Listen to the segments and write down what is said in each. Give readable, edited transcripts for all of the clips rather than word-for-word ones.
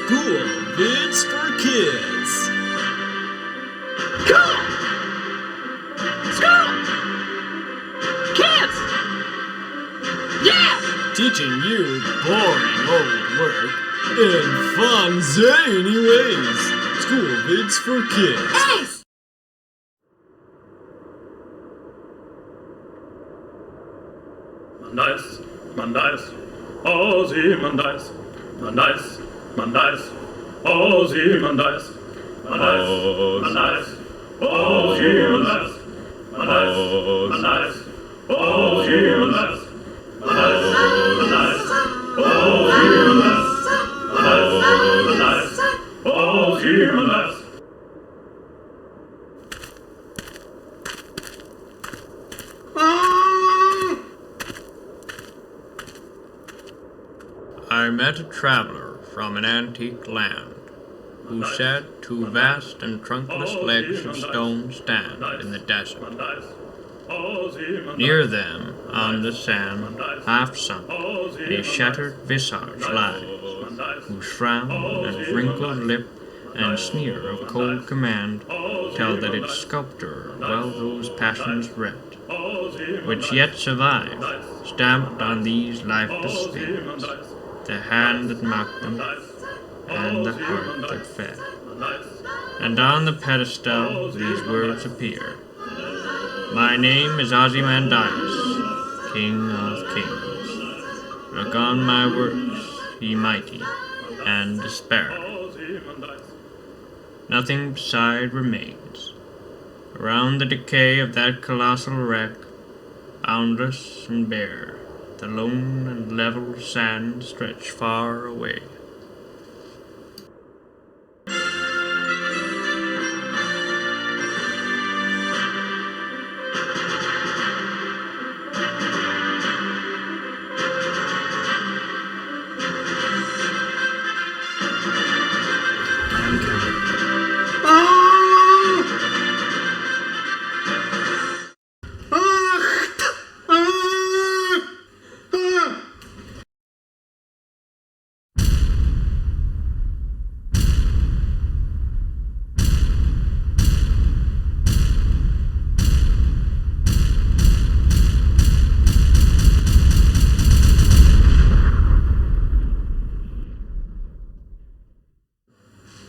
Skool Vids for Kids. School! School! Kids! Yeah! Teaching you boring old work in fun, zany ways. Skool Vids for Kids. Ace! Ozymandias, Ozymandias, Ozymandias, Ozymandias, Ozymandias, Ozymandias, Ozymandias, Ozymandias, Ozymandias. I met a traveller from an antique land, who said two vast and trunkless legs of stone stand in the desert. Near them, on the sand, half sunk, a shattered visage lies, whose frown and wrinkled lip and sneer of cold command tell that its sculptor well those passions rent, which yet survive, stamped on these lifeless things, the hand that mocked them, and the heart that fed. And on the pedestal these words appear: My name is Ozymandias, King of Kings. Look on my works, ye mighty, and despair. Nothing beside remains. Around the decay of that colossal wreck, boundless and bare, the lone and level sands stretch far away.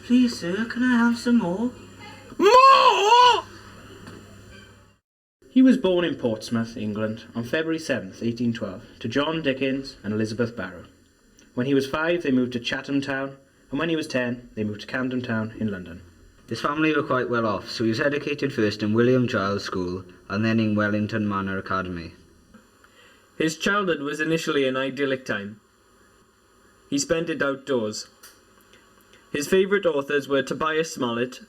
Please, sir, can I have some more? More! He was born in Portsmouth, England, on February 7th, 1812, to John Dickens and Elizabeth Barrow. When he was 5, they moved to Chatham Town, and when he was 10, they moved to Camden Town in London. His family were quite well off, so he was educated first in William Giles School and then in Wellington Manor Academy. His childhood was initially an idyllic time. He spent it outdoors. His favourite authors were Tobias Smollett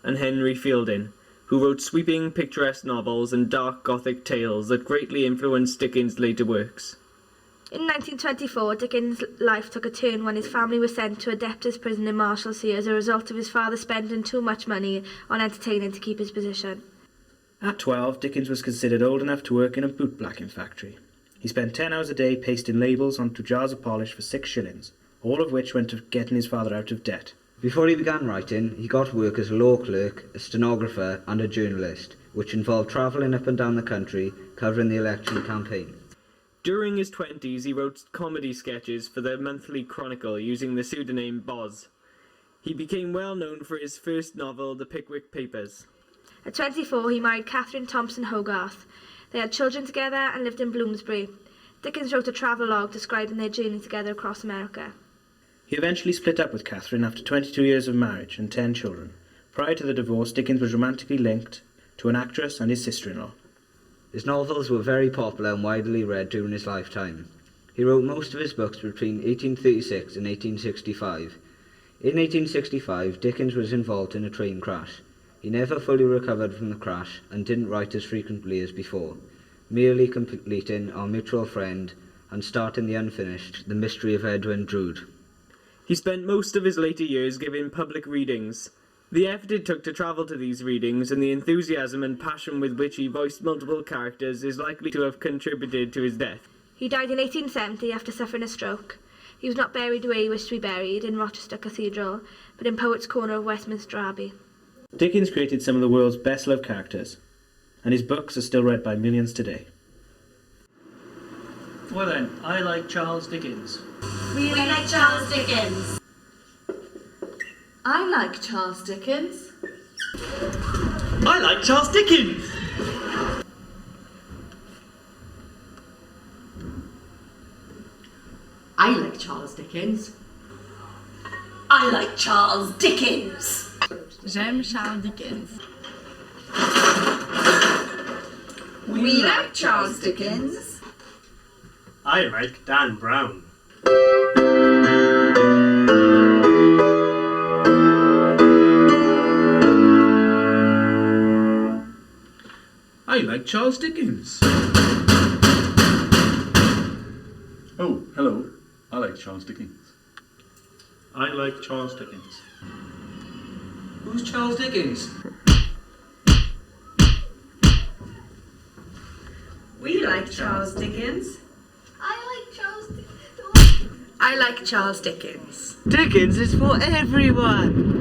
and Henry Fielding, who wrote sweeping, picturesque novels and dark Gothic tales that greatly influenced Dickens' later works. In 1924, Dickens' life took a turn when his family was sent to a debtor's prison in Marshalsea as a result of his father spending too much money on entertaining to keep his position. At 12, Dickens was considered old enough to work in a bootblacking factory. He spent 10 hours a day pasting labels onto jars of polish for 6 shillings, all of which went to getting his father out of debt. Before he began writing, he got work as a law clerk, a stenographer and a journalist, which involved travelling up and down the country covering the election campaign. During his 20s, he wrote comedy sketches for the Monthly Chronicle using the pseudonym Boz. He became well known for his first novel, The Pickwick Papers. At 24, he married Catherine Thompson Hogarth. They had children together and lived in Bloomsbury. Dickens wrote a travelogue describing their journey together across America. He eventually split up with Catherine after 22 years of marriage and 10 children. Prior to the divorce, Dickens was romantically linked to an actress and his sister-in-law. His novels were very popular and widely read during his lifetime. He wrote most of his books between 1836 and 1865. In 1865, Dickens was involved in a train crash. He never fully recovered from the crash and didn't write as frequently as before, merely completing Our Mutual Friend and starting the unfinished The Mystery of Edwin Drood. He spent most of his later years giving public readings. The effort it took to travel to these readings and the enthusiasm and passion with which he voiced multiple characters is likely to have contributed to his death. He died in 1870 after suffering a stroke. He was not buried where he wished to be buried, in Rochester Cathedral, but in Poets' Corner of Westminster Abbey. Dickens created some of the world's best-loved characters, and his books are still read by millions today. Well then, I like Charles Dickens. We like Charles Dickens. I like Charles Dickens. I like Charles Dickens. I like Charles Dickens. I like Charles Dickens. J'aime Charles Dickens. We like Charles Dickens. I like Dan Brown. I like Charles Dickens. Oh, hello. I like Charles Dickens. I like Charles Dickens. Who's Charles Dickens? We like Charles Dickens. I like Charles Dickens. I like Charles Dickens. Dickens is for everyone.